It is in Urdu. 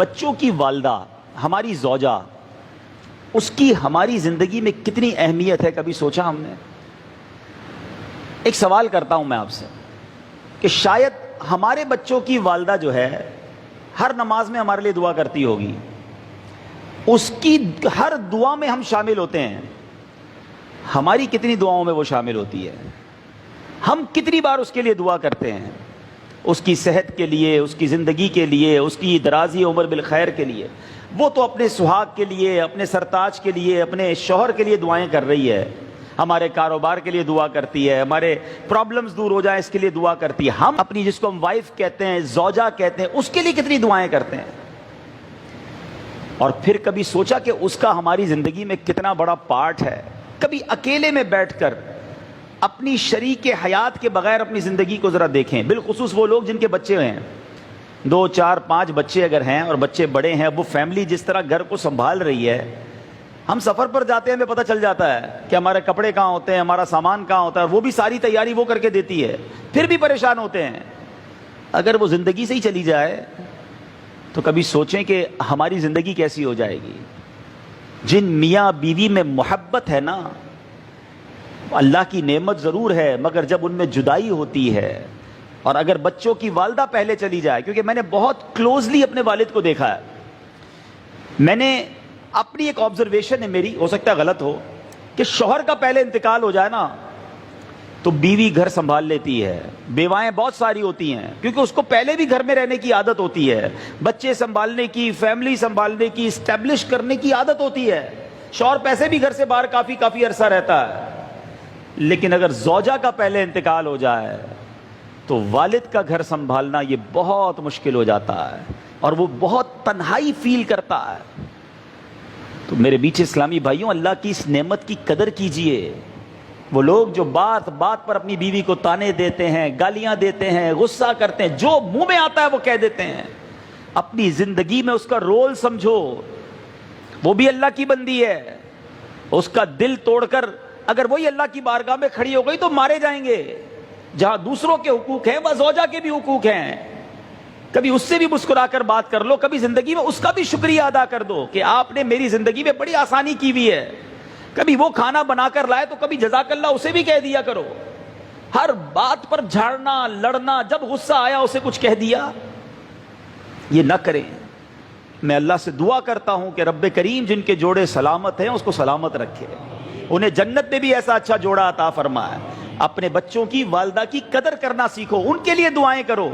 بچوں کی والدہ ہماری زوجہ، اس کی ہماری زندگی میں کتنی اہمیت ہے، کبھی سوچا ہم نے؟ ایک سوال کرتا ہوں میں آپ سے کہ شاید ہمارے بچوں کی والدہ جو ہے ہر نماز میں ہمارے لیے دعا کرتی ہوگی، اس کی ہر دعا میں ہم شامل ہوتے ہیں، ہماری کتنی دعاؤں میں وہ شامل ہوتی ہے؟ ہم کتنی بار اس کے لیے دعا کرتے ہیں، اس کی صحت کے لیے، اس کی زندگی کے لیے، اس کی درازی عمر بالخیر کے لیے؟ وہ تو اپنے سہاگ کے لیے، اپنے سرتاج کے لیے، اپنے شوہر کے لیے دعائیں کر رہی ہے، ہمارے کاروبار کے لیے دعا کرتی ہے، ہمارے پرابلمز دور ہو جائیں اس کے لیے دعا کرتی ہے۔ ہم اپنی، جس کو ہم وائف کہتے ہیں، زوجہ کہتے ہیں، اس کے لیے کتنی دعائیں کرتے ہیں؟ اور پھر کبھی سوچا کہ اس کا ہماری زندگی میں کتنا بڑا پارٹ ہے؟ کبھی اکیلے میں بیٹھ کر اپنی شریک حیات کے بغیر اپنی زندگی کو ذرا دیکھیں، بالخصوص وہ لوگ جن کے بچے ہیں، 2 4 5 بچے اگر ہیں اور بچے بڑے ہیں، وہ فیملی جس طرح گھر کو سنبھال رہی ہے۔ ہم سفر پر جاتے ہیں، ہمیں پتہ چل جاتا ہے کہ ہمارے کپڑے کہاں ہوتے ہیں، ہمارا سامان کہاں ہوتا ہے، وہ بھی ساری تیاری وہ کر کے دیتی ہے، پھر بھی پریشان ہوتے ہیں۔ اگر وہ زندگی سے ہی چلی جائے تو کبھی سوچیں کہ ہماری زندگی کیسی ہو جائے گی؟ جن میاں بیوی میں محبت ہے نا، اللہ کی نعمت ضرور ہے، مگر جب ان میں جدائی ہوتی ہے، اور اگر بچوں کی والدہ پہلے چلی جائے، کیونکہ میں نے بہت کلوزلی اپنے والد کو دیکھا ہے، میں نے اپنی ایک آبزرویشن ہے میری، ہو سکتا ہے غلط ہو، کہ شوہر کا پہلے انتقال ہو جائے نا تو بیوی گھر سنبھال لیتی ہے، بیوائیں بہت ساری ہوتی ہیں، کیونکہ اس کو پہلے بھی گھر میں رہنے کی عادت ہوتی ہے، بچے سنبھالنے کی، فیملی سنبھالنے کی، اسٹیبلش کرنے کی عادت ہوتی ہے۔ شوہر پیسے بھی گھر سے باہر کافی عرصہ رہتا ہے، لیکن اگر زوجہ کا پہلے انتقال ہو جائے تو والد کا گھر سنبھالنا یہ بہت مشکل ہو جاتا ہے، اور وہ بہت تنہائی فیل کرتا ہے۔ تو میرے بیچ اسلامی بھائیوں، اللہ کی اس نعمت کی قدر کیجئے۔ وہ لوگ جو بات بات پر اپنی بیوی کو تانے دیتے ہیں، گالیاں دیتے ہیں، غصہ کرتے ہیں، جو منہ میں آتا ہے وہ کہہ دیتے ہیں، اپنی زندگی میں اس کا رول سمجھو، وہ بھی اللہ کی بندی ہے، اس کا دل توڑ کر اگر وہی اللہ کی بارگاہ میں کھڑی ہو گئی تو مارے جائیں گے۔ جہاں دوسروں کے حقوق ہیں وہاں زوجہ کے بھی حقوق ہیں، کبھی اس سے بھی مسکرا کر بات کر لو، کبھی زندگی میں اس کا بھی شکریہ ادا کر دو کہ آپ نے میری زندگی میں بڑی آسانی کی ہوئی ہے۔ کبھی وہ کھانا بنا کر لائے تو کبھی جزاک اللہ اسے بھی کہہ دیا کرو۔ ہر بات پر جھاڑنا، لڑنا، جب غصہ آیا اسے کچھ کہہ دیا، یہ نہ کریں۔ میں اللہ سے دعا کرتا ہوں کہ رب کریم جن کے جوڑے سلامت ہیں اس کو سلامت رکھے، انہیں جنت میں بھی ایسا اچھا جوڑا عطا فرمائے۔ اپنے بچوں کی، والدہ کی قدر کرنا سیکھو، ان کے لیے دعائیں کرو۔